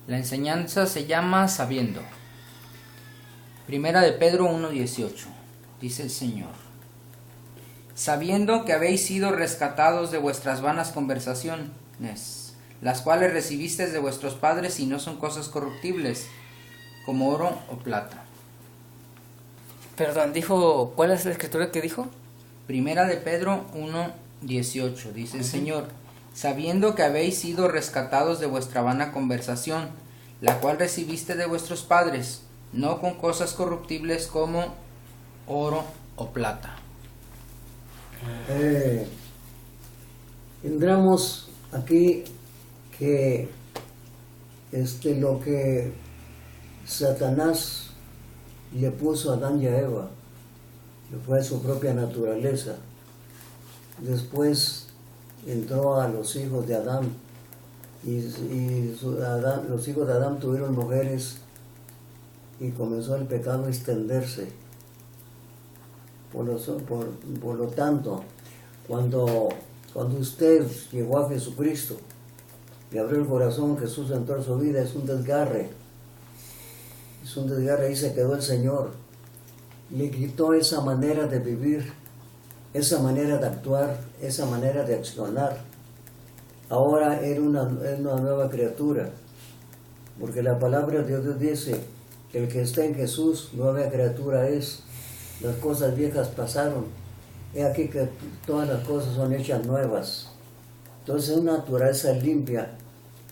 La enseñanza se llama sabiendo. Primera de Pedro 1:18. Dice el Señor: sabiendo que habéis sido rescatados de vuestras vanas conversaciones, las cuales recibisteis de vuestros padres, y no son cosas corruptibles, como oro o plata. Perdón, dijo, ¿cuál es la escritura que dijo? Primera de Pedro 1:18. Dice el Señor: sabiendo que habéis sido rescatados de vuestra vana conversación, la cual recibiste de vuestros padres, no con cosas corruptibles como oro o plata. Tendremos aquí que lo que Satanás le puso a Adán y a Eva, que fue su propia naturaleza. Después entró a los hijos de Adán, los hijos de Adán tuvieron mujeres y comenzó el pecado a extenderse. Por lo tanto, cuando usted llegó a Jesucristo y abrió el corazón, Jesús entró en su vida, es un desgarre, ahí se quedó el Señor. Le quitó esa manera de vivir, esa manera de actuar, esa manera de accionar. Ahora era una nueva criatura, porque la palabra de Dios dice que el que está en Jesús, nueva criatura es. Las cosas viejas pasaron, he aquí que todas las cosas son hechas nuevas. Entonces una naturaleza limpia,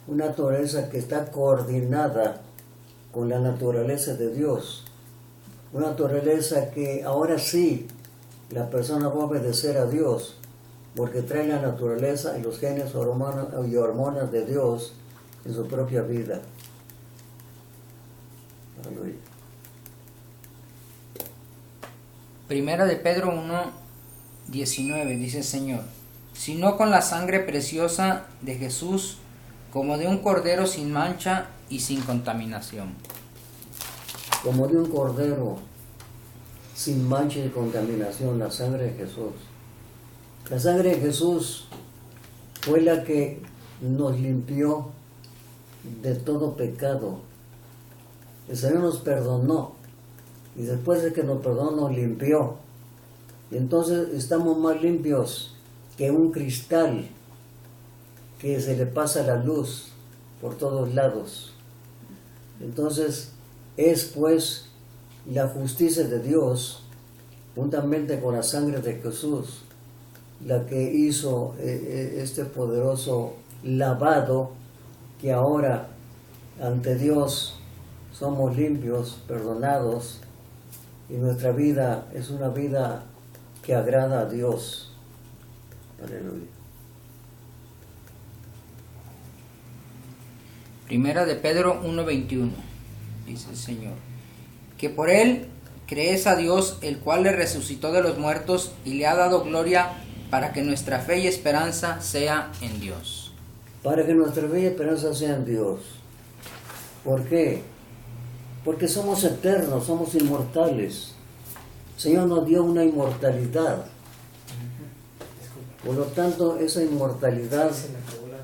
una naturaleza que está coordinada con la naturaleza de Dios, una naturaleza que ahora sí la persona va a obedecer a Dios, porque trae la naturaleza y los genes y hormonas de Dios en su propia vida. Aleluya. Primera de Pedro 1:19. Dice el Señor: sino con la sangre preciosa de Jesús, como de un cordero sin mancha y sin contaminación. Como de un cordero sin mancha y contaminación, la sangre de Jesús. La sangre de Jesús fue la que nos limpió de todo pecado. El Señor nos perdonó, y después de que nos perdonó, nos limpió. Y entonces estamos más limpios que un cristal que se le pasa la luz por todos lados. Entonces es pues la justicia de Dios, juntamente con la sangre de Jesús, la que hizo este poderoso lavado, que ahora ante Dios somos limpios, perdonados, y nuestra vida es una vida que agrada a Dios. Aleluya. Primera de Pedro 1:21. Dice el Señor: que por él crees a Dios, el cual le resucitó de los muertos y le ha dado gloria, para que nuestra fe y esperanza sea en Dios. Para que nuestra fe y esperanza sea en Dios. ¿Por qué? Porque somos eternos, somos inmortales. El Señor nos dio una inmortalidad. Por lo tanto, esa inmortalidad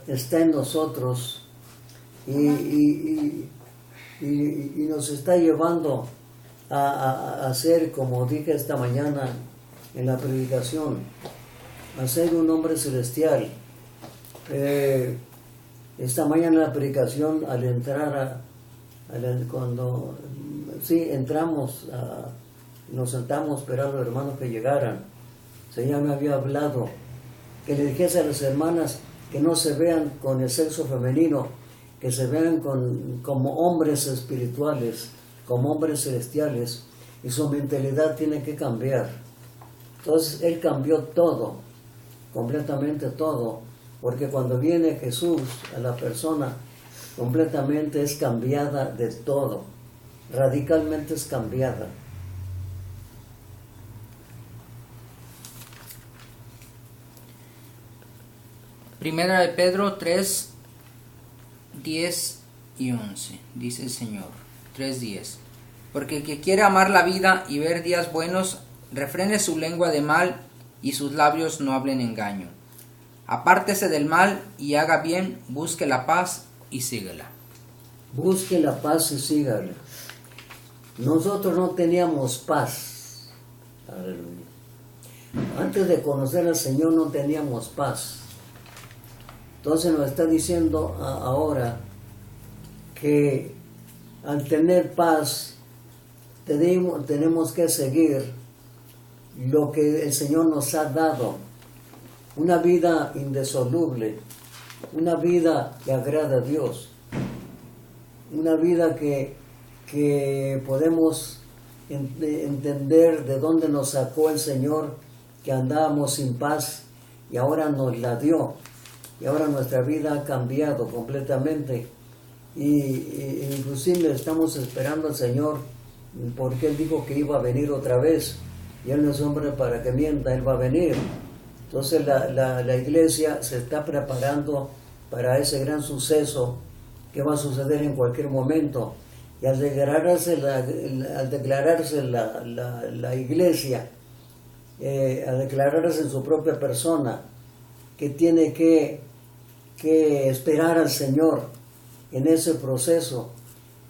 está en nosotros y nos está llevando a ser, como dije esta mañana en la predicación, a ser un hombre celestial. Esta mañana en la predicación, al entrar cuando entramos, nos sentamos a esperar a los hermanos que llegaran, el Señor me había hablado que le dijese a las hermanas que no se vean con el sexo femenino, que se vean como hombres espirituales, como hombres celestiales, y su mentalidad tiene que cambiar. Entonces Él cambió todo, completamente todo, porque cuando viene Jesús a la persona, completamente es cambiada de todo, radicalmente es cambiada. Primera de Pedro 3:10 y 11. Dice el Señor: 3:10. Porque el que quiere amar la vida y ver días buenos, refrene su lengua de mal y sus labios no hablen engaño. Apártese del mal y haga bien, busque la paz y síguela. Busque la paz y sígala. Nosotros no teníamos paz. Aleluya. Antes de conocer al Señor no teníamos paz. Entonces nos está diciendo ahora que al tener paz tenemos que seguir lo que el Señor nos ha dado. Una vida indisoluble, una vida que agrada a Dios, una vida que podemos entender de dónde nos sacó el Señor, que andábamos sin paz y ahora nos la dio. Y ahora nuestra vida ha cambiado completamente. Y inclusive estamos esperando al Señor porque Él dijo que iba a venir otra vez. Y Él no es hombre para que mienta, Él va a venir. Entonces la iglesia se está preparando para ese gran suceso que va a suceder en cualquier momento. Y al declararse la iglesia, a declararse en su propia persona, que tiene que esperar al Señor en ese proceso,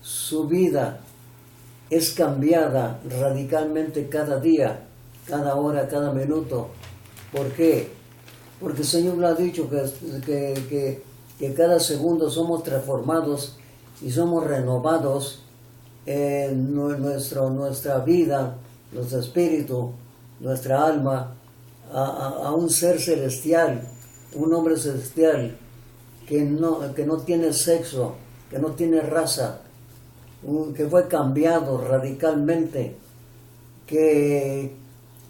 su vida es cambiada radicalmente cada día, cada hora, cada minuto. ¿Por qué? Porque el Señor lo ha dicho, que cada segundo somos transformados y somos renovados en nuestra vida, nuestro espíritu, nuestra alma, a un ser celestial, un hombre celestial que no tiene sexo, que no tiene raza, que fue cambiado radicalmente, que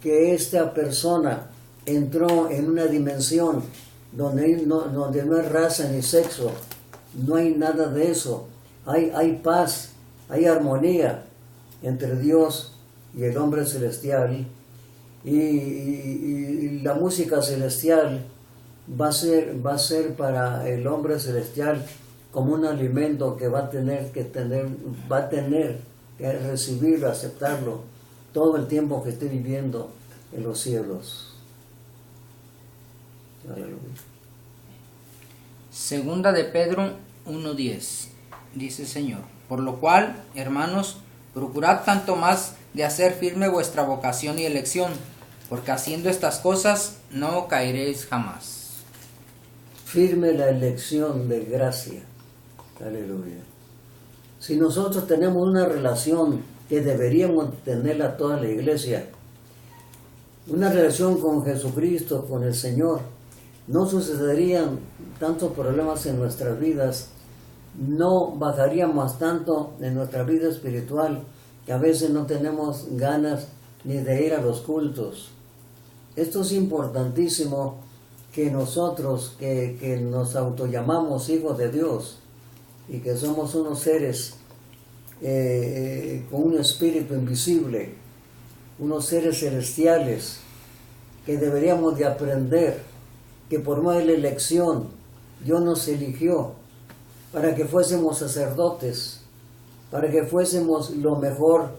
esta persona entró en una dimensión donde no hay raza ni sexo, no hay nada de eso, hay paz, hay armonía entre Dios y el hombre celestial, y la música celestial va a ser para el hombre celestial como un alimento que va a tener que recibirlo, aceptarlo todo el tiempo que esté viviendo en los cielos. Aleluya. Segunda de Pedro 1:10, dice el Señor: por lo cual, hermanos, procurad tanto más de hacer firme vuestra vocación y elección, porque haciendo estas cosas no caeréis jamás. Firme la elección de gracia. Aleluya. Si nosotros tenemos una relación que deberíamos tenerla toda la iglesia, una relación con Jesucristo, con el Señor, no sucederían tantos problemas en nuestras vidas, no bajaríamos tanto en nuestra vida espiritual, que a veces no tenemos ganas ni de ir a los cultos. Esto es importantísimo, que nosotros que nos autollamamos hijos de Dios y que somos unos seres con un espíritu invisible, unos seres celestiales, que deberíamos de aprender que por medio de la elección Dios nos eligió para que fuésemos sacerdotes, para que fuésemos lo mejor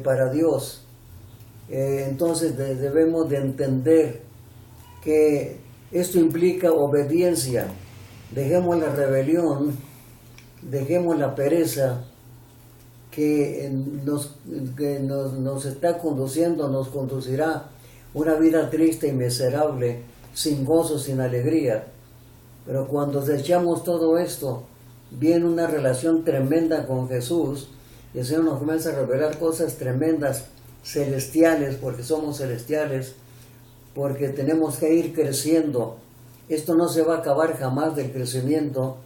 para Dios. Entonces debemos de entender que esto implica obediencia. Dejemos la rebelión, dejemos la pereza que nos está conduciendo, nos conducirá una vida triste y miserable, sin gozo, sin alegría. Pero cuando desechamos todo esto, viene una relación tremenda con Jesús, y el Señor nos comienza a revelar cosas tremendas, celestiales, porque somos celestiales, porque tenemos que ir creciendo. Esto no se va a acabar jamás del crecimiento,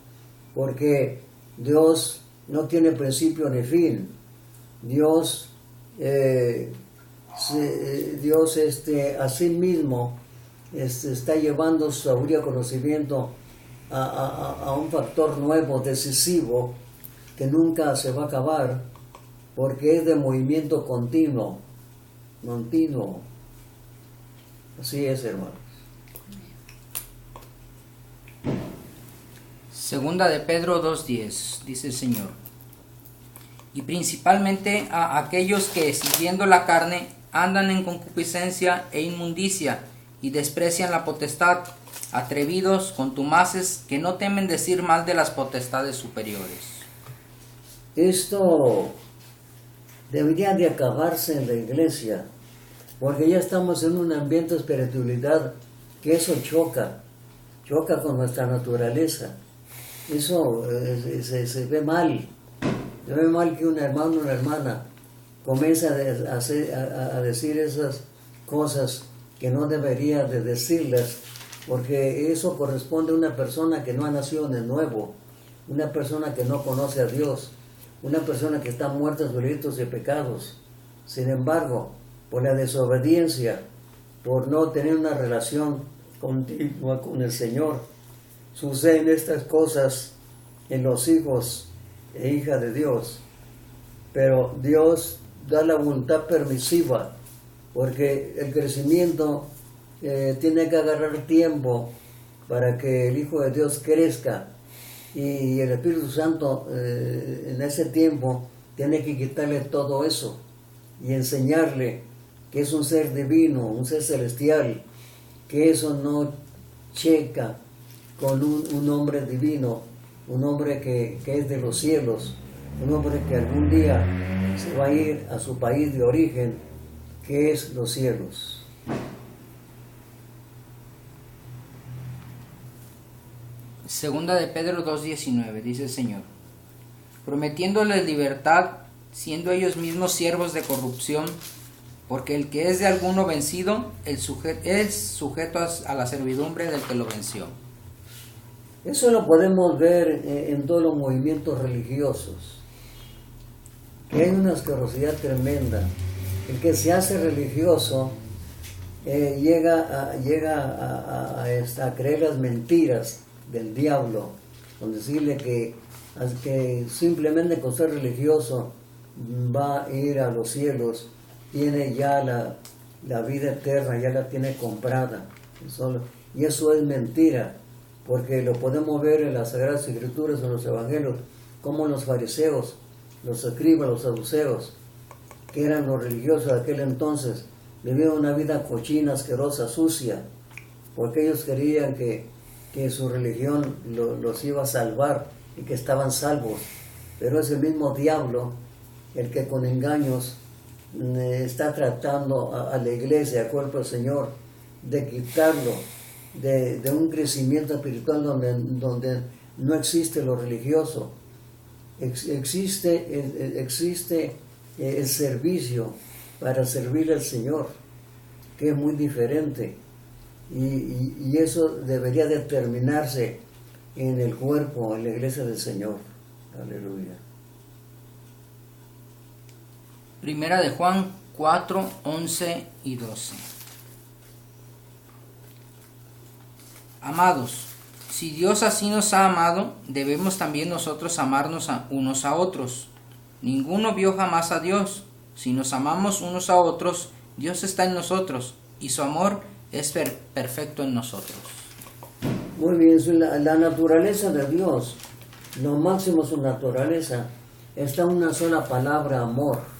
porque Dios no tiene principio ni fin. Dios a sí mismo está llevando su sabiduría y conocimiento a un factor nuevo, decisivo, que nunca se va a acabar, porque es de movimiento continuo. Así es, hermano. Segunda de Pedro 2:10, dice el Señor: y principalmente a aquellos que, siguiendo la carne, andan en concupiscencia e inmundicia, y desprecian la potestad, atrevidos, contumaces, que no temen decir mal de las potestades superiores. Esto debería de acabarse en la iglesia, porque ya estamos en un ambiente de espiritualidad que eso choca con nuestra naturaleza. Eso se ve mal. Se ve mal que un hermano o una hermana comience a decir esas cosas que no debería de decirlas, porque eso corresponde a una persona que no ha nacido de nuevo, una persona que no conoce a Dios, una persona que está muerta en sus delitos y pecados. Sin embargo, por la desobediencia, por no tener una relación continua con el Señor, suceden estas cosas en los hijos e hijas de Dios. Pero Dios da la voluntad permisiva, porque el crecimiento tiene que agarrar tiempo para que el Hijo de Dios crezca, y el Espíritu Santo en ese tiempo tiene que quitarle todo eso y enseñarle que es un ser divino, un ser celestial, que eso no checa con un hombre divino, un hombre que es de los cielos, un hombre que algún día se va a ir a su país de origen, que es los cielos. Segunda de Pedro 2:19, dice el Señor, prometiéndoles libertad, siendo ellos mismos siervos de corrupción, porque el que es de alguno vencido, es sujeto a la servidumbre del que lo venció. Eso lo podemos ver en todos los movimientos religiosos, que hay una asquerosidad tremenda. El que se hace religioso llega a creer las mentiras del diablo, con decirle que simplemente con ser religioso va a ir a los cielos, tiene ya la vida eterna, ya la tiene comprada. Y eso es mentira, porque lo podemos ver en las Sagradas Escrituras, en los Evangelios, como los fariseos, los escribas, los saduceos, que eran los religiosos de aquel entonces, vivían una vida cochina, asquerosa, sucia, porque ellos creían que su religión los iba a salvar y que estaban salvos. Pero es el mismo diablo el que con engaños está tratando a la iglesia, al cuerpo del Señor, de quitarlo de un crecimiento espiritual donde no existe lo religioso. Existe el servicio para servir al Señor, que es muy diferente, y eso debería determinarse en el cuerpo, en la iglesia del Señor. Aleluya. Primera de Juan 4, 11 y 12. Amados, si Dios así nos ha amado, debemos también nosotros amarnos unos a otros. Ninguno vio jamás a Dios. Si nos amamos unos a otros, Dios está en nosotros y su amor es perfecto en nosotros. Muy bien, la naturaleza de Dios, lo máximo de su naturaleza, está en una sola palabra: amor.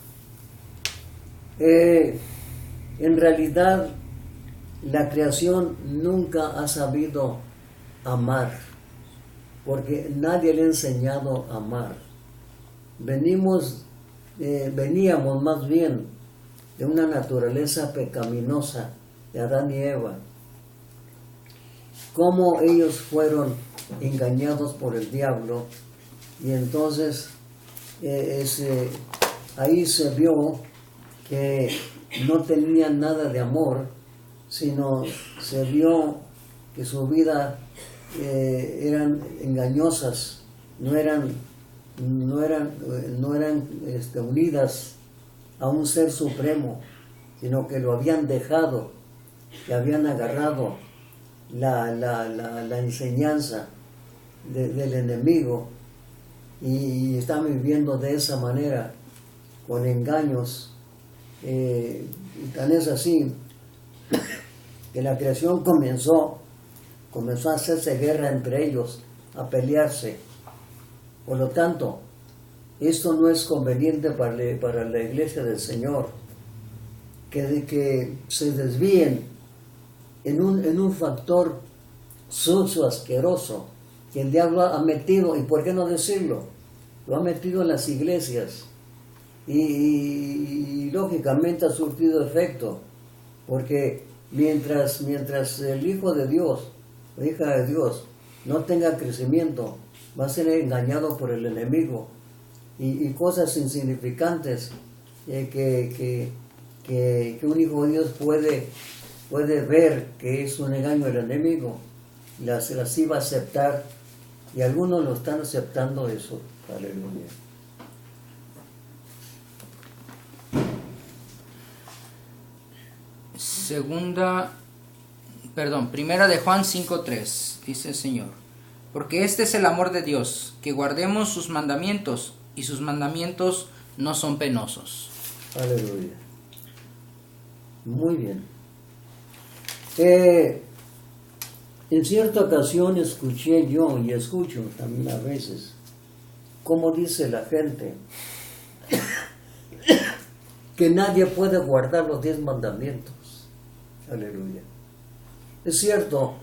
En realidad, la creación nunca ha sabido amar, porque nadie le ha enseñado a amar. Veníamos más bien de una naturaleza pecaminosa de Adán y Eva. Cómo ellos fueron engañados por el diablo, y entonces ahí se vio que no tenían nada de amor, sino se vio que su vida eran engañosas, no eran unidas a un ser supremo, sino que lo habían dejado, que habían agarrado la enseñanza del enemigo, y están viviendo de esa manera, con engaños. Y tan es así que la creación comenzó a hacerse guerra entre ellos, a pelearse. Por lo tanto, esto no es conveniente para la iglesia del Señor, que se desvíen en un factor sucio, asqueroso, que el diablo ha metido, y por qué no decirlo, lo ha metido en las iglesias, y lógicamente ha surtido efecto, porque mientras el Hijo de Dios, la hija de Dios, no tenga crecimiento, va a ser engañado por el enemigo, y cosas insignificantes que un hijo de Dios puede ver que es un engaño del enemigo, las iba a aceptar, y algunos lo están aceptando eso. Aleluya. Primera de Juan 5:3, dice el Señor: porque este es el amor de Dios, que guardemos sus mandamientos, y sus mandamientos no son penosos. Aleluya. Muy bien. En cierta ocasión escuché yo, y escucho también a veces, cómo dice la gente que nadie puede guardar los 10 mandamientos. Aleluya. Es cierto,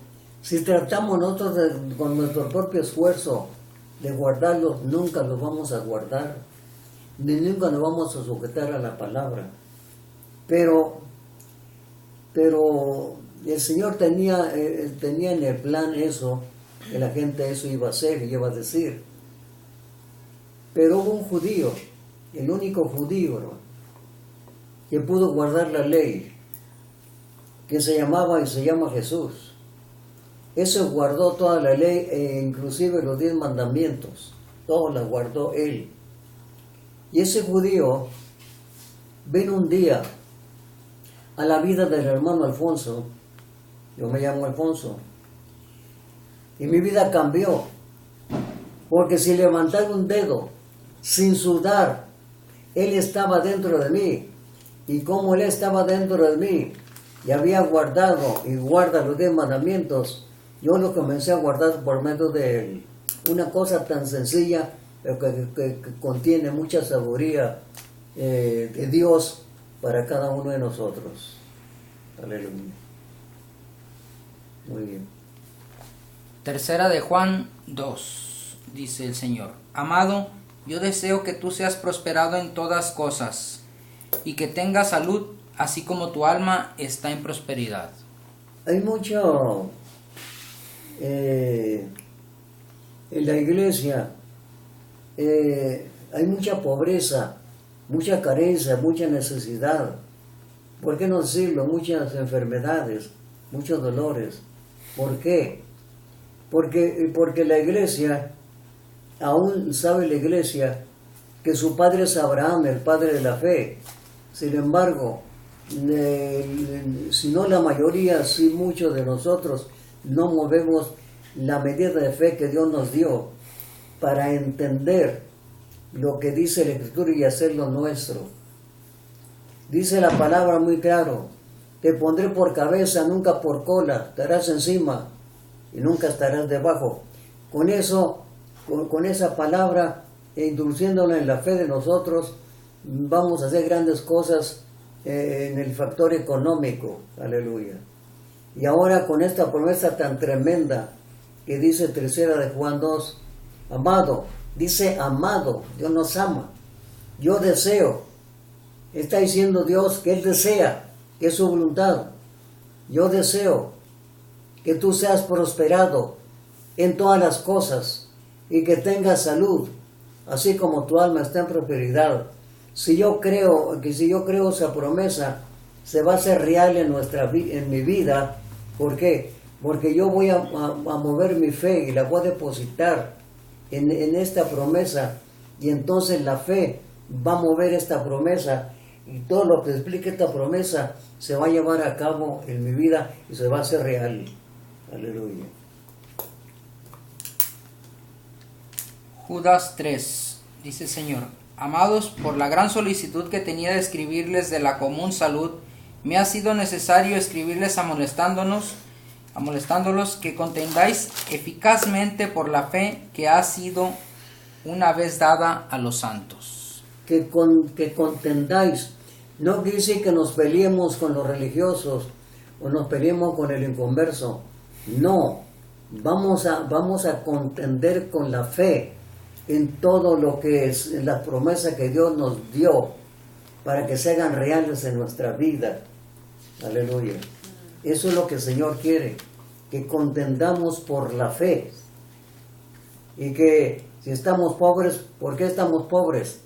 si tratamos nosotros con nuestro propio esfuerzo de guardarlos, nunca los vamos a guardar, ni nunca nos vamos a sujetar a la palabra. Pero el Señor tenía en el plan eso, que la gente eso iba a hacer y iba a decir. Pero hubo un judío, el único judío, ¿no?, que pudo guardar la ley, que se llamaba y se llama Jesús. Ese guardó toda la ley, inclusive los 10 mandamientos, todos las guardó él. Y ese judío vino un día a la vida del hermano Alfonso. Yo me llamo Alfonso, y mi vida cambió, porque si levantaba un dedo sin sudar, él estaba dentro de mí, y como él estaba dentro de mí y había guardado y guarda los 10 mandamientos, yo lo comencé a guardar por medio de una cosa tan sencilla, pero que contiene mucha sabiduría de Dios para cada uno de nosotros. Aleluya. Muy bien. Tercera de Juan 2, dice el Señor: amado, yo deseo que tú seas prosperado en todas cosas, y que tengas salud, así como tu alma está en prosperidad. Hay mucho en la iglesia, hay mucha pobreza, mucha carencia, mucha necesidad. ¿Por qué no decirlo? Muchas enfermedades, muchos dolores. ¿Por qué? Porque la iglesia, aún sabe la iglesia que su padre es Abraham, el padre de la fe. Sin embargo, si no la mayoría, sí muchos de nosotros no movemos la medida de fe que Dios nos dio para entender lo que dice la Escritura y hacerlo nuestro. Dice la palabra muy claro: te pondré por cabeza, nunca por cola, estarás encima y nunca estarás debajo. Con eso, con esa palabra, introduciéndola en la fe de nosotros, vamos a hacer grandes cosas en el factor económico. Aleluya. Y ahora con esta promesa tan tremenda que dice tercera de Juan 2, amado, dice amado, Dios nos ama. Yo deseo, está diciendo Dios que Él desea, que es su voluntad. Yo deseo que tú seas prosperado en todas las cosas y que tengas salud, así como tu alma está en prosperidad. Si yo creo esa promesa, se va a hacer real en mi vida. ¿Por qué? Porque yo voy a mover mi fe y la voy a depositar en esta promesa, y entonces la fe va a mover esta promesa, y todo lo que explique esta promesa se va a llevar a cabo en mi vida y se va a hacer real. Aleluya. Judas 3, dice el Señor: amados, por la gran solicitud que tenía de escribirles de la común salud, me ha sido necesario escribirles amonestándolos que contendáis eficazmente por la fe que ha sido una vez dada a los santos. Que contendáis, no quiere decir que nos peleemos con los religiosos o nos peleemos con el inconverso. No, Vamos a contender con la fe en todo lo que es, en las promesas que Dios nos dio, para que se hagan reales en nuestra vida. Aleluya. Eso es lo que el Señor quiere, que contendamos por la fe. Y que si estamos pobres, ¿por qué estamos pobres?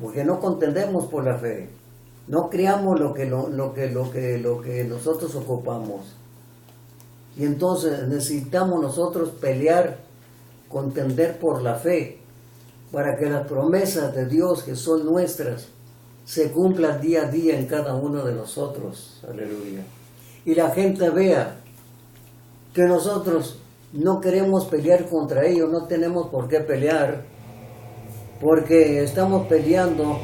Porque no contendemos por la fe. No creamos lo que nosotros ocupamos. Y entonces necesitamos nosotros pelear, contender por la fe, para que las promesas de Dios que son nuestras se cumplan día a día en cada uno de nosotros. Aleluya. Y la gente vea que nosotros no queremos pelear contra ellos, no tenemos por qué pelear, porque estamos peleando,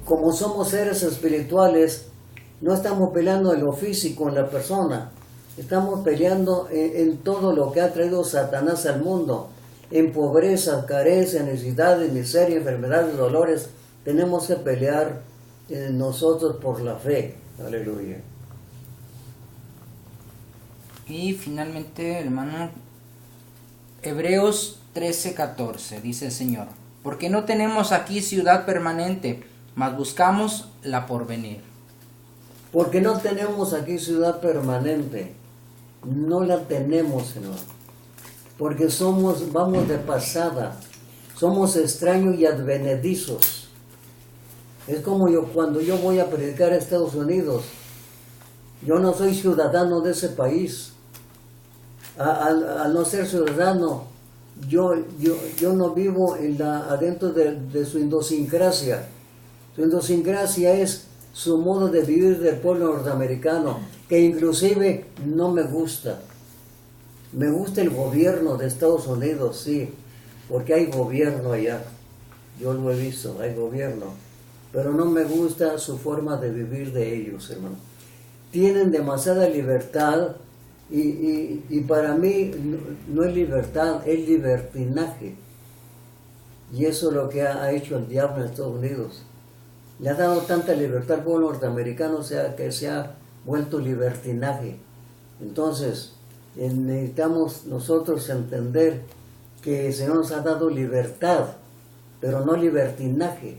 como somos seres espirituales, no estamos peleando en lo físico, en la persona, estamos peleando en todo lo que ha traído Satanás al mundo, en pobreza, carencia, necesidades, miseria, enfermedades, dolores. Tenemos que pelear nosotros por la fe. Aleluya. Y finalmente, hermano, Hebreos 13:14, dice el Señor: porque no tenemos aquí ciudad permanente, mas buscamos la porvenir. Porque no tenemos aquí ciudad permanente, no la tenemos, Señor. Porque vamos de pasada, somos extraños y advenedizos. Es como cuando yo voy a predicar a Estados Unidos, yo no soy ciudadano de ese país. Al no ser ciudadano, yo no vivo adentro de su idiosincrasia. Su idiosincrasia es su modo de vivir del pueblo norteamericano, que inclusive no me gusta. Me gusta el gobierno de Estados Unidos, sí, porque hay gobierno allá. Yo lo he visto, hay gobierno. Pero no me gusta su forma de vivir de ellos, hermano. Tienen demasiada libertad y para mí no es libertad, es libertinaje. Y eso es lo que ha hecho el diablo en Estados Unidos. Le ha dado tanta libertad al pueblo norteamericano, que se ha vuelto libertinaje. Entonces, necesitamos nosotros entender que el Señor nos ha dado libertad, pero no libertinaje.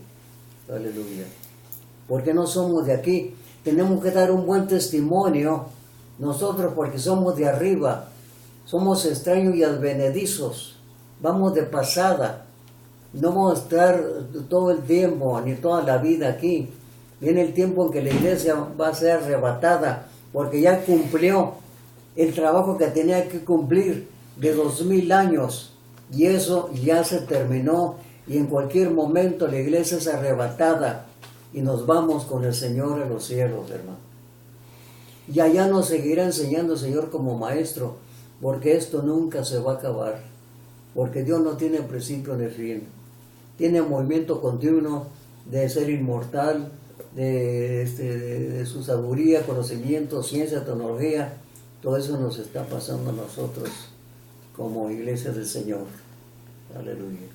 Aleluya. Porque no somos de aquí. Tenemos que dar un buen testimonio nosotros, porque somos de arriba. Somos extraños y advenedizos. Vamos de pasada. No vamos a estar todo el tiempo, ni toda la vida aquí. Viene el tiempo en que la iglesia va a ser arrebatada, porque ya cumplió el trabajo que tenía que cumplir de 2000 años. Y eso ya se terminó. Y en cualquier momento la iglesia es arrebatada y nos vamos con el Señor a los cielos, hermano. Y allá nos seguirá enseñando el Señor como maestro, porque esto nunca se va a acabar, porque Dios no tiene principio ni fin. Tiene movimiento continuo de ser inmortal, de su sabiduría, conocimiento, ciencia, tecnología. Todo eso nos está pasando a nosotros como iglesia del Señor. Aleluya.